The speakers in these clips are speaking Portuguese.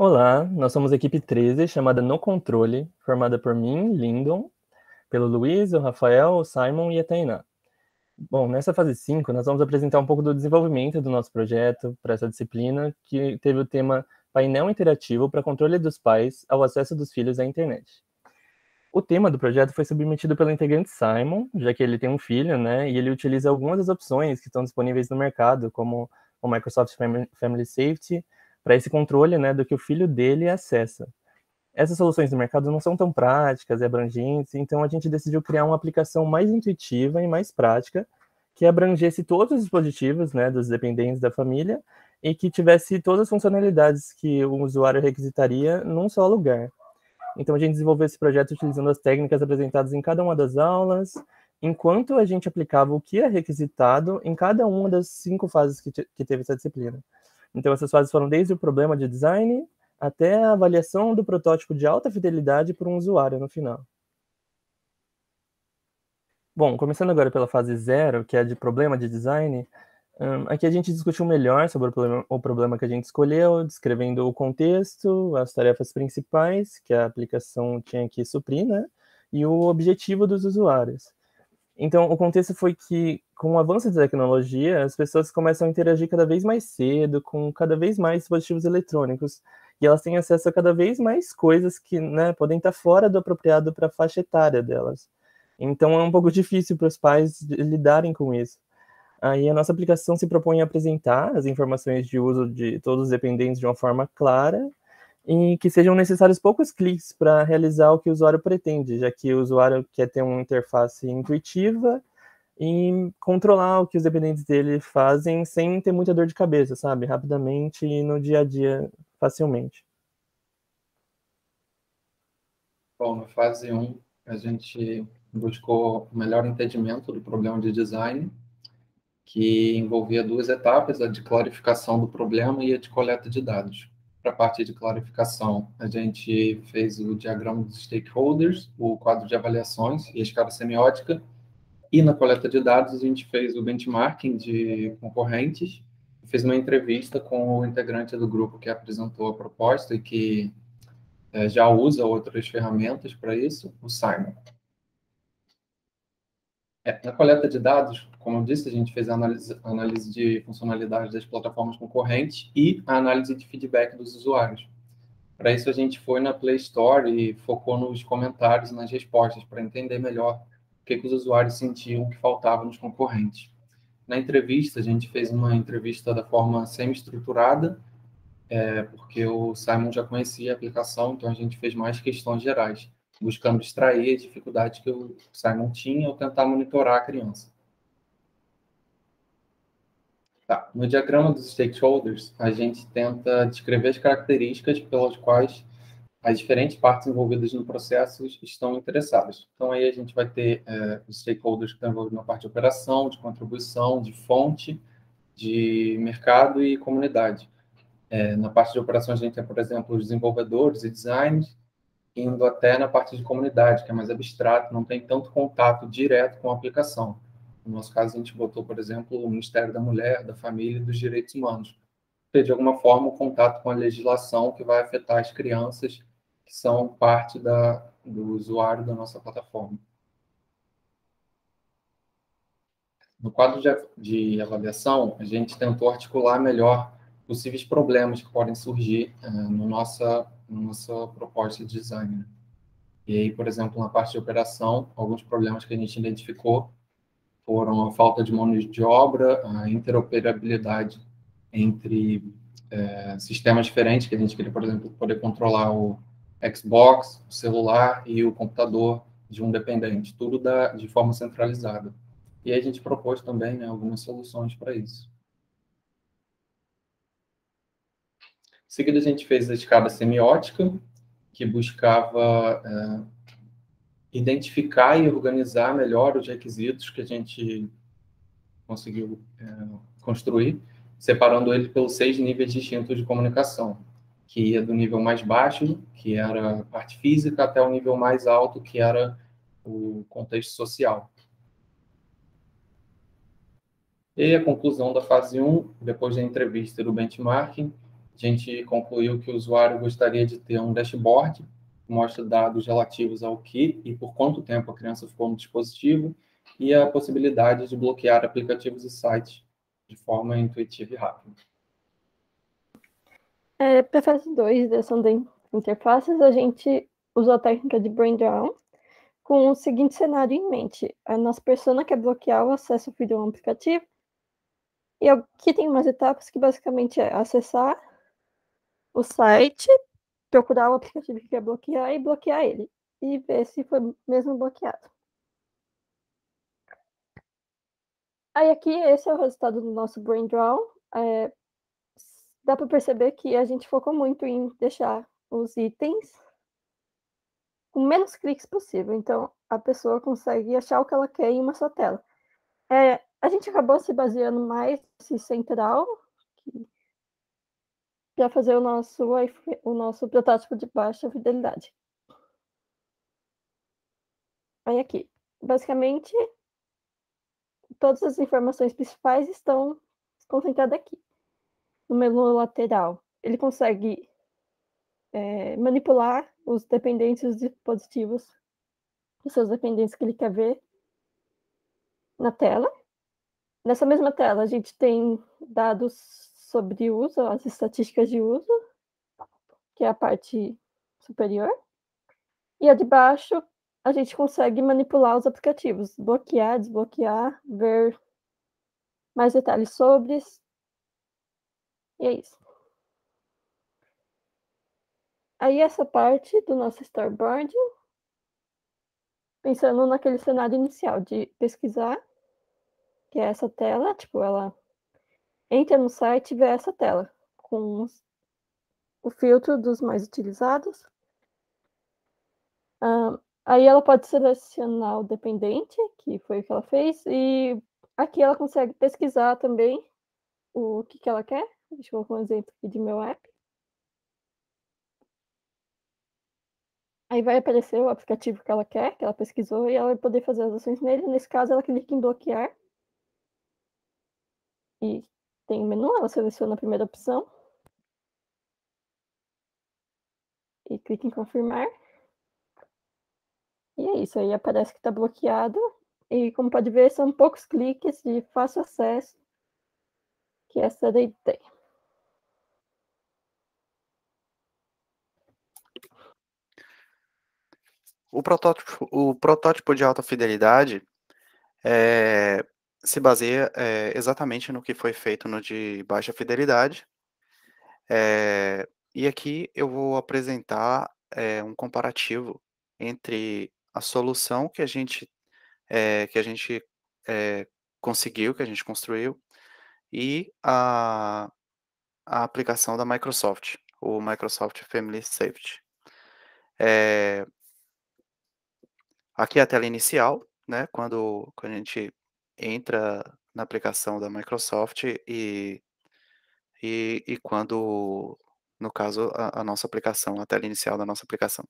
Olá, nós somos a equipe 13, chamada No Controle, formada por mim, Lindon, pelo Luiz, o Rafael, o Simon e a Tainá. Bom, nessa fase 5, nós vamos apresentar um pouco do desenvolvimento do nosso projeto para essa disciplina, que teve o tema Painel Interativo para Controle dos Pais ao Acesso dos Filhos à Internet. O tema do projeto foi submetido pelo integrante Simon, já que ele tem um filho, né, e ele utiliza algumas das opções que estão disponíveis no mercado, como o Microsoft Family Safety, para esse controle, né, do que o filho dele acessa. Essas soluções do mercado não são tão práticas e abrangentes, então a gente decidiu criar uma aplicação mais intuitiva e mais prática, que abrangesse todos os dispositivos, né, dos dependentes da família e que tivesse todas as funcionalidades que o usuário requisitaria num só lugar. Então a gente desenvolveu esse projeto utilizando as técnicas apresentadas em cada uma das aulas, enquanto a gente aplicava o que é requisitado em cada uma das 5 fases que teve essa disciplina. Então essas fases foram desde o problema de design até a avaliação do protótipo de alta fidelidade por um usuário no final. Bom, começando agora pela fase 0, que é de problema de design, aqui a gente discutiu melhor sobre o problema que a gente escolheu, descrevendo o contexto, as tarefas principais que a aplicação tinha que suprir, né? E o objetivo dos usuários. Então, o contexto foi que, com o avanço da tecnologia, as pessoas começam a interagir cada vez mais cedo, com cada vez mais dispositivos eletrônicos, e elas têm acesso a cada vez mais coisas que, né, podem estar fora do apropriado para a faixa etária delas. Então, é um pouco difícil para os pais lidarem com isso. Aí, a nossa aplicação se propõe a apresentar as informações de uso de todos os dependentes de uma forma clara e que sejam necessários poucos cliques para realizar o que o usuário pretende, já que o usuário quer ter uma interface intuitiva e controlar o que os dependentes dele fazem sem ter muita dor de cabeça, sabe? Rapidamente e no dia a dia, facilmente. Bom, na fase um, a gente buscou o melhor entendimento do problema de design, que envolvia duas etapas, a de clarificação do problema e a de coleta de dados. Para a parte de clarificação, a gente fez o diagrama dos stakeholders, o quadro de avaliações e a escala semiótica, e na coleta de dados, a gente fez o benchmarking de concorrentes, fez uma entrevista com o integrante do grupo que apresentou a proposta e que já usa outras ferramentas para isso, o Simon. Na coleta de dados, como eu disse, a gente fez a análise de funcionalidades das plataformas concorrentes e a análise de feedback dos usuários. Para isso, a gente foi na Play Store e focou nos comentários e nas respostas, para entender melhor o que os usuários sentiam que faltava nos concorrentes. Na entrevista, a gente fez uma entrevista da forma semi-estruturada, porque o Simon já conhecia a aplicação, então a gente fez mais questões gerais, buscando extrair as dificuldades que o Simon tinha ou tentar monitorar a criança. Tá. No diagrama dos stakeholders, a gente tenta descrever as características pelas quais as diferentes partes envolvidas no processo estão interessadas. Então, aí a gente vai ter os stakeholders que estão envolvidos na parte de operação, de contribuição, de fonte, de mercado e comunidade. Na parte de operações, a gente tem, por exemplo, os desenvolvedores e designers, indo até na parte de comunidade, que é mais abstrato, não tem tanto contato direto com a aplicação. No nosso caso, a gente botou, por exemplo, o Ministério da Mulher, da Família e dos Direitos Humanos, ter, de alguma forma, o contato com a legislação que vai afetar as crianças que são parte do usuário da nossa plataforma. No quadro de avaliação, a gente tentou articular melhor possíveis problemas que podem surgir no nossa proposta de design. E aí, por exemplo, na parte de operação, alguns problemas que a gente identificou foram a falta de mão de obra, a interoperabilidade entre sistemas diferentes, que a gente queria, por exemplo, poder controlar o Xbox, o celular e o computador de um dependente, tudo de forma centralizada. E aí a gente propôs também, né, algumas soluções para isso. Em seguida, a gente fez a escada semiótica, que buscava identificar e organizar melhor os requisitos que a gente conseguiu construir, separando eles pelos 6 níveis distintos de comunicação, que ia do nível mais baixo, que era a parte física, até o nível mais alto, que era o contexto social. E a conclusão da fase 1, depois da entrevista e do benchmarking, a gente concluiu que o usuário gostaria de ter um dashboard que mostra dados relativos ao que e por quanto tempo a criança ficou no dispositivo e a possibilidade de bloquear aplicativos e sites de forma intuitiva e rápida. Para a fase 2 dessa interfaces, a gente usou a técnica de Brain Draw com o seguinte cenário em mente. A nossa persona quer bloquear o acesso ao filho a um aplicativo, e aqui tem umas etapas que basicamente é acessar o site, procurar o aplicativo que quer bloquear e bloquear ele, e ver se foi mesmo bloqueado. Aí aqui, esse é o resultado do nosso Brain Draw. Dá para perceber que a gente focou muito em deixar os itens com menos cliques possível. Então, a pessoa consegue achar o que ela quer em uma só tela. A gente acabou se baseando mais nesse central para fazer o nosso protótipo de baixa fidelidade. Aí aqui, basicamente, todas as informações principais estão concentradas aqui, no menu lateral. Ele consegue manipular os dependentes e os dispositivos, os seus dependentes que ele quer ver na tela. Nessa mesma tela, a gente tem dados sobre uso, as estatísticas de uso, que é a parte superior. E a de baixo, a gente consegue manipular os aplicativos, bloquear, desbloquear, ver mais detalhes sobre. E é isso. Aí essa parte do nosso storyboard, pensando naquele cenário inicial de pesquisar, que é essa tela, tipo, ela entra no site e vê essa tela, com o filtro dos mais utilizados. Aí ela pode selecionar o dependente, que foi o que ela fez, e aqui ela consegue pesquisar também o que ela quer. Deixa eu colocar um exemplo aqui de meu app. Aí vai aparecer o aplicativo que ela quer, que ela pesquisou, e ela vai poder fazer as ações nele. Nesse caso, ela clica em bloquear. E tem o menu, ela seleciona a primeira opção. E clica em confirmar. E é isso, aí aparece que está bloqueado. E como pode ver, são poucos cliques de fácil acesso, que essa é a ideia. O protótipo de alta fidelidade se baseia exatamente no que foi feito no de baixa fidelidade. E aqui eu vou apresentar um comparativo entre a solução que a gente conseguiu, que a gente construiu, e a aplicação da Microsoft, o Microsoft Family Safety. Aqui é a tela inicial, né, quando a gente entra na aplicação da Microsoft e quando, no caso, a nossa aplicação, a tela inicial da nossa aplicação.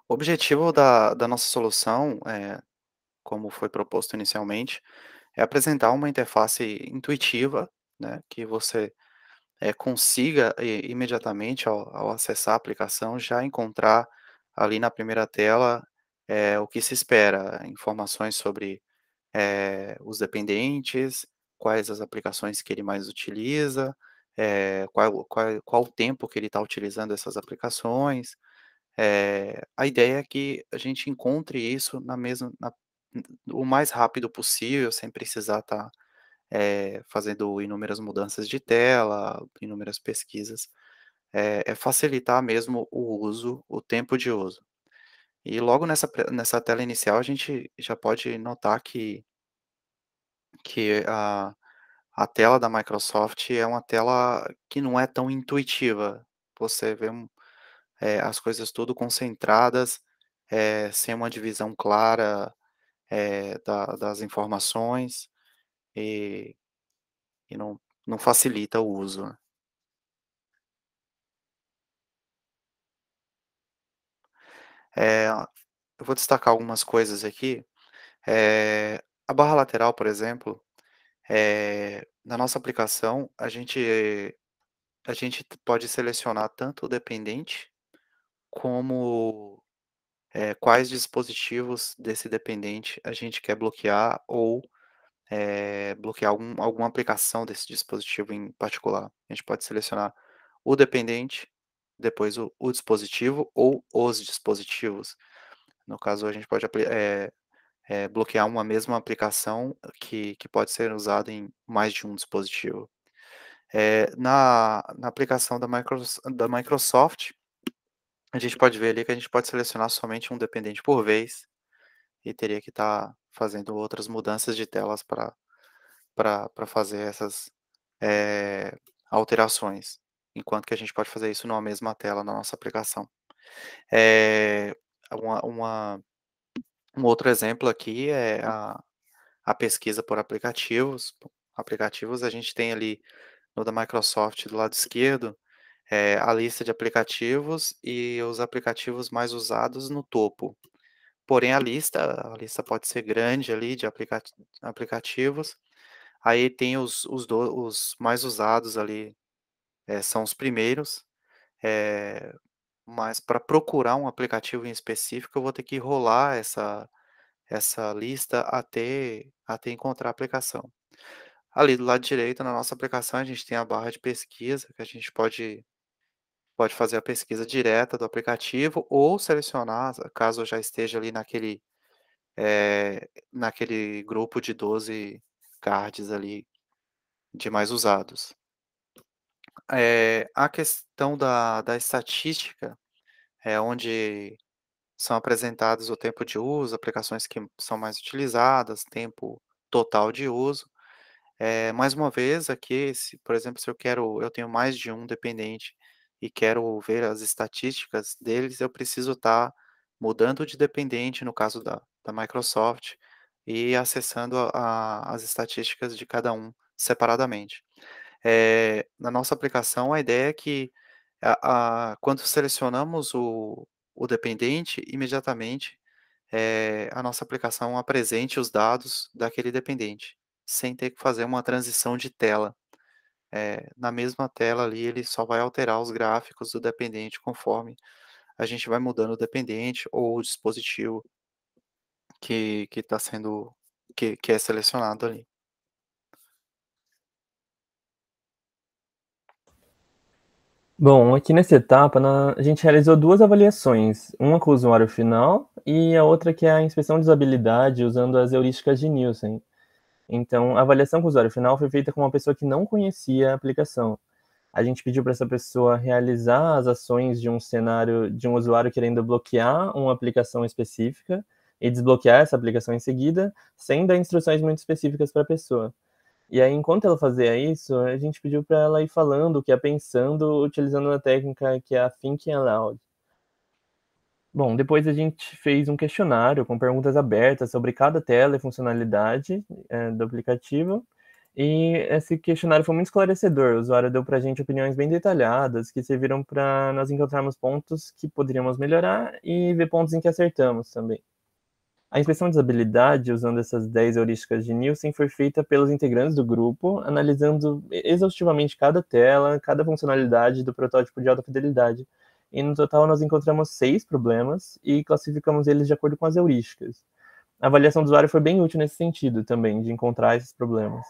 O objetivo da nossa solução, como foi proposto inicialmente, é apresentar uma interface intuitiva, né, que você consiga imediatamente, ao acessar a aplicação, já encontrar ali na primeira tela o que se espera, informações sobre os dependentes, quais as aplicações que ele mais utiliza, qual o tempo que ele está utilizando essas aplicações. A ideia é que a gente encontre isso o mais rápido possível, sem precisar estar fazendo inúmeras mudanças de tela, inúmeras pesquisas, facilitar mesmo o uso, o tempo de uso. E logo nessa tela inicial a gente já pode notar que a tela da Microsoft é uma tela que não é tão intuitiva. Você vê as coisas tudo concentradas, sem uma divisão clara das informações e, e não facilita o uso, né? Eu vou destacar algumas coisas aqui. A barra lateral, por exemplo, na nossa aplicação, a gente pode selecionar tanto o dependente, como quais dispositivos desse dependente a gente quer bloquear ou bloquear alguma aplicação desse dispositivo em particular. A gente pode selecionar o dependente, depois o dispositivo ou os dispositivos. No caso, a gente pode bloquear uma mesma aplicação que pode ser usada em mais de um dispositivo. Na aplicação da Microsoft, a gente pode ver ali que a gente pode selecionar somente um dependente por vez e teria que estar fazendo outras mudanças de telas para fazer essas alterações, enquanto que a gente pode fazer isso numa mesma tela na nossa aplicação. Eh, uma uma Um outro exemplo aqui é a pesquisa por aplicativos. Aplicativos, a gente tem ali no da Microsoft do lado esquerdo, a lista de aplicativos e os aplicativos mais usados no topo. Porém a lista pode ser grande ali de aplicativos, aí tem os mais usados ali, são os primeiros, eh, mas para procurar um aplicativo em específico eu vou ter que rolar essa lista até encontrar a aplicação. Ali do lado direito, na nossa aplicação, a gente tem a barra de pesquisa, que a gente pode fazer a pesquisa direta do aplicativo ou selecionar, caso eu já esteja ali naquele grupo de 12 cards ali, de mais usados. A questão da estatística, é onde são apresentados o tempo de uso, aplicações que são mais utilizadas, tempo total de uso. Mais uma vez aqui, por exemplo, se eu tenho mais de um dependente e quero ver as estatísticas deles, eu preciso estar mudando de dependente, no caso da Microsoft, e acessando as estatísticas de cada um separadamente. Na nossa aplicação, a ideia é que quando selecionamos o dependente, imediatamente a nossa aplicação apresente os dados daquele dependente, sem ter que fazer uma transição de tela. Na mesma tela ali, ele só vai alterar os gráficos do dependente conforme a gente vai mudando o dependente ou o dispositivo que está sendo que é selecionado ali. Bom, aqui nessa etapa, a gente realizou duas avaliações, uma com o usuário final e a outra que é a inspeção de usabilidade usando as heurísticas de Nielsen. Então, a avaliação com o usuário final foi feita com uma pessoa que não conhecia a aplicação. A gente pediu para essa pessoa realizar as ações de um cenário de um usuário querendo bloquear uma aplicação específica e desbloquear essa aplicação em seguida, sem dar instruções muito específicas para a pessoa. E aí, enquanto ela fazia isso, a gente pediu para ela ir falando o que ia pensando, utilizando uma técnica que é a Thinking Aloud. Bom, depois a gente fez um questionário com perguntas abertas sobre cada tela e funcionalidade do aplicativo, e esse questionário foi muito esclarecedor. O usuário deu para a gente opiniões bem detalhadas, que serviram para nós encontrarmos pontos que poderíamos melhorar e ver pontos em que acertamos também. A inspeção de usabilidade, usando essas 10 heurísticas de Nielsen, foi feita pelos integrantes do grupo, analisando exaustivamente cada tela, cada funcionalidade do protótipo de alta fidelidade. E no total nós encontramos 6 problemas e classificamos eles de acordo com as heurísticas. A avaliação do usuário foi bem útil nesse sentido também, de encontrar esses problemas.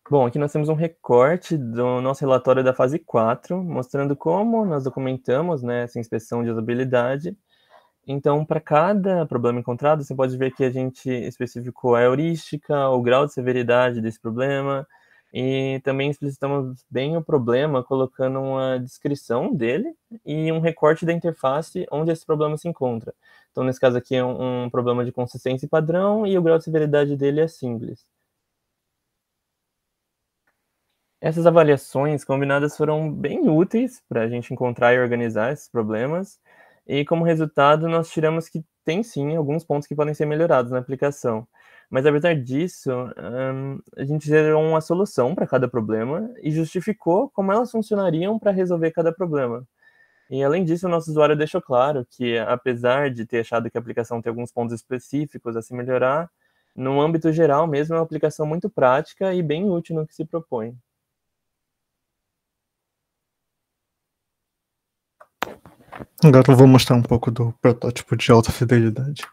Bom, aqui nós temos um recorte do nosso relatório da fase 4, mostrando como nós documentamos essa inspeção de usabilidade. Então, para cada problema encontrado, você pode ver que a gente especificou a heurística, o grau de severidade desse problema, e também explicitamos bem o problema, colocando uma descrição dele e um recorte da interface onde esse problema se encontra. Então, nesse caso aqui é um problema de consistência e padrão, e o grau de severidade dele é simples. Essas avaliações combinadas foram bem úteis para a gente encontrar e organizar esses problemas, e como resultado nós tiramos que tem sim alguns pontos que podem ser melhorados na aplicação. Mas apesar disso, a gente gerou uma solução para cada problema e justificou como elas funcionariam para resolver cada problema. E além disso, o nosso usuário deixou claro que, apesar de ter achado que a aplicação tem alguns pontos específicos a se melhorar, No âmbito geral mesmo, é uma aplicação muito prática e bem útil no que se propõe. Agora eu vou mostrar um pouco do protótipo de alta fidelidade.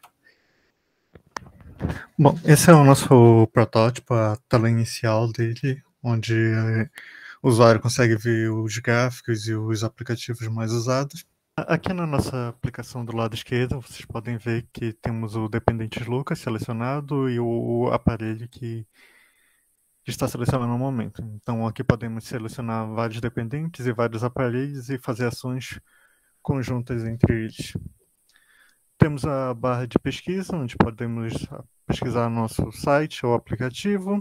Bom, esse é o nosso protótipo, a tela inicial dele, onde o usuário consegue ver os gráficos e os aplicativos mais usados. Aqui na nossa aplicação do lado esquerdo, vocês podem ver que temos o dependente Lucas selecionado e o aparelho que está selecionado no momento. Então aqui podemos selecionar vários dependentes e vários aparelhos e fazer ações conjuntas entre eles. Temos a barra de pesquisa, onde podemos pesquisar nosso site ou aplicativo.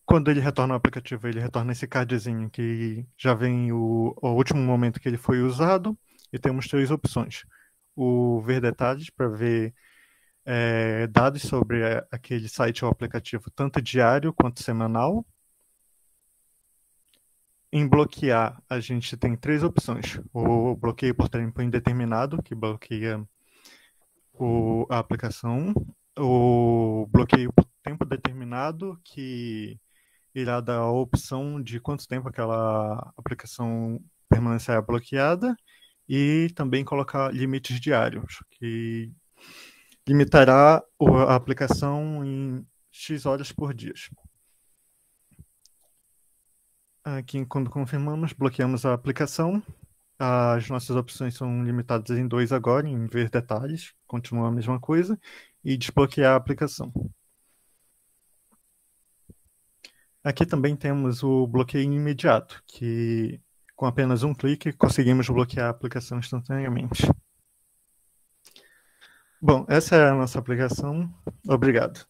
Quando ele retorna ao aplicativo, ele retorna esse cardzinho que já vem o último momento que ele foi usado. E temos 3 opções. O ver detalhes, para ver dados sobre aquele site ou aplicativo, tanto diário quanto semanal. Em bloquear, a gente tem 3 opções. O bloqueio por tempo indeterminado, que bloqueia a aplicação. O bloqueio por tempo determinado, que irá dar a opção de quanto tempo aquela aplicação permanecerá bloqueada. E também colocar limites diários, que limitará a aplicação em X horas por dia. Aqui, quando confirmamos, bloqueamos a aplicação. As nossas opções são limitadas em 2 agora, em ver detalhes, continua a mesma coisa, e desbloquear a aplicação. Aqui também temos o bloqueio imediato, que com apenas um clique conseguimos bloquear a aplicação instantaneamente. Bom, essa é a nossa aplicação. Obrigado.